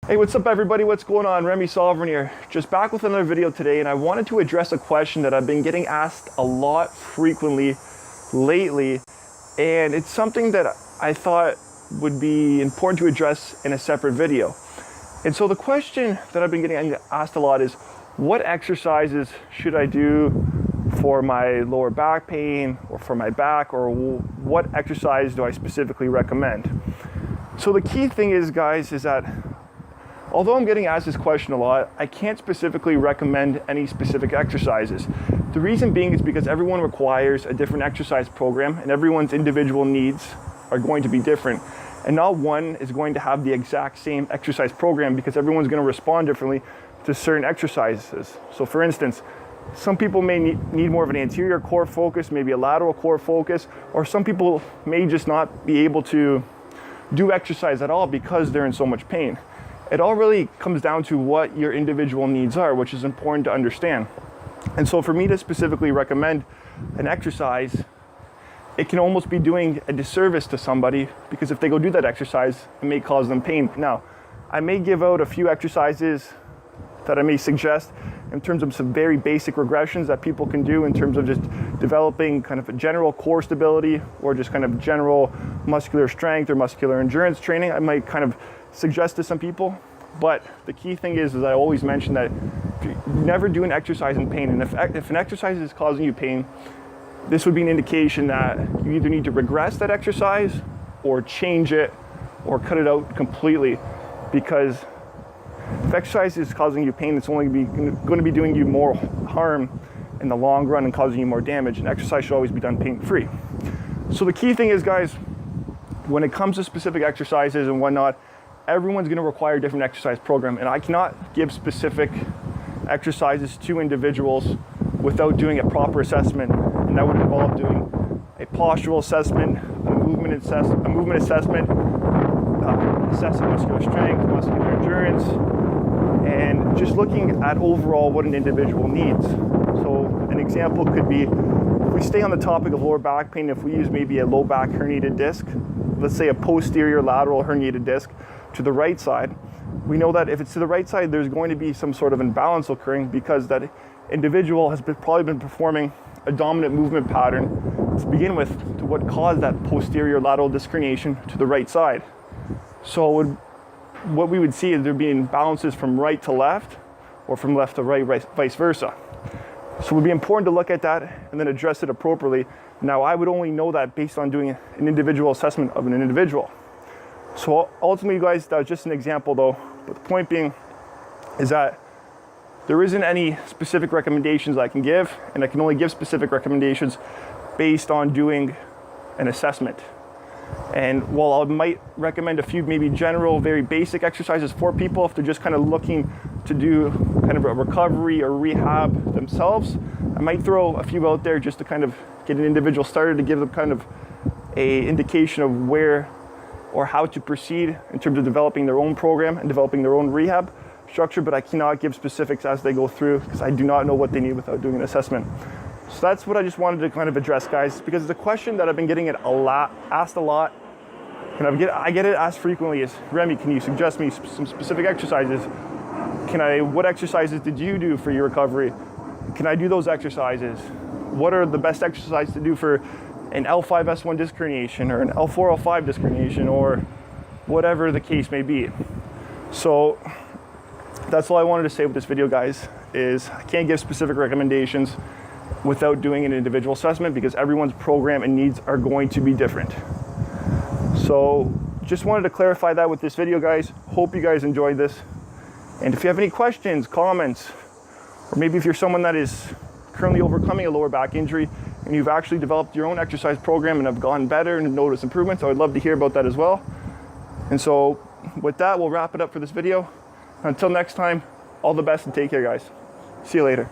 Hey, what's up everybody? What's going on? Remy Sovereign here. Just back with another video today, and I wanted to address a question that I've been getting asked a lot frequently lately, and it's something that I thought would be important to address in a separate video. And so the question that I've been getting asked a lot is, what exercises should I do for my lower back pain or for my back, or what exercise do I specifically recommend? So the key thing is, guys, is that although I'm getting asked this question a lot, I can't specifically recommend any specific exercises. The reason being is because everyone requires a different exercise program, and everyone's individual needs are going to be different. And not one is going to have the exact same exercise program, because everyone's going to respond differently to certain exercises. So for instance, some people may need more of an anterior core focus, maybe a lateral core focus, or some people may just not be able to do exercise at all because they're in so much pain. It all really comes down to what your individual needs are, which is important to understand. And so for me to specifically recommend an exercise, it can almost be doing a disservice to somebody, because if they go do that exercise, it may cause them pain. Now, I may give out a few exercises that I may suggest in terms of some very basic regressions that people can do in terms of just developing kind of a general core stability, or just kind of general muscular strength or muscular endurance training. I might kind of suggest to some people, but the key thing is I always mention that you never do an exercise in pain. And if an exercise is causing you pain, this would be an indication that you either need to regress that exercise or change it or cut it out completely, because if exercise is causing you pain, it's only going to be doing you more harm in the long run and causing you more damage, and exercise should always be done pain-free. So the key thing is, guys, when it comes to specific exercises and whatnot, everyone's going to require a different exercise program, and I cannot give specific exercises to individuals without doing a proper assessment, and that would involve doing a postural assessment, a movement assessment, assessing muscular strength, muscular endurance, and just looking at overall what an individual needs. So an example could be, if we stay on the topic of lower back pain, if we use maybe a low back herniated disc, let's say a posterior lateral herniated disc to the right side, we know that if it's to the right side, there's going to be some sort of imbalance occurring, because that individual has probably been performing a dominant movement pattern to begin with, to what caused that posterior lateral disc herniation to the right side. So what we would see is there being imbalances from right to left, or from left to right, vice versa. So it would be important to look at that and then address it appropriately. Now, I would only know that based on doing an individual assessment of an individual. So ultimately, guys, that was just an example though. But the point being is that there isn't any specific recommendations I can give, and I can only give specific recommendations based on doing an assessment. And while I might recommend a few maybe general, very basic exercises for people, if they're just kind of looking to do kind of a recovery or rehab themselves, I might throw a few out there just to kind of get an individual started, to give them kind of a indication of where or how to proceed in terms of developing their own program and developing their own rehab structure. But I cannot give specifics as they go through, because I do not know what they need without doing an assessment. So that's what I just wanted to kind of address, guys, because the question that I've been getting asked a lot, and I get it asked frequently, is, Remy, can you suggest me some specific exercises? What exercises did you do for your recovery? Can I do those exercises? What are the best exercises to do for an L5-S1 disc herniation, or an L4-L5 disc herniation, or whatever the case may be? So that's all I wanted to say with this video, guys, is I can't give specific recommendations without doing an individual assessment, because everyone's program and needs are going to be different. So just wanted to clarify that with this video, guys. Hope you guys enjoyed this. And if you have any questions, comments, or maybe if you're someone that is currently overcoming a lower back injury and you've actually developed your own exercise program and have gotten better and noticed improvements, I would love to hear about that as well. And so with that, we'll wrap it up for this video. Until next time, all the best and take care, guys. See you later.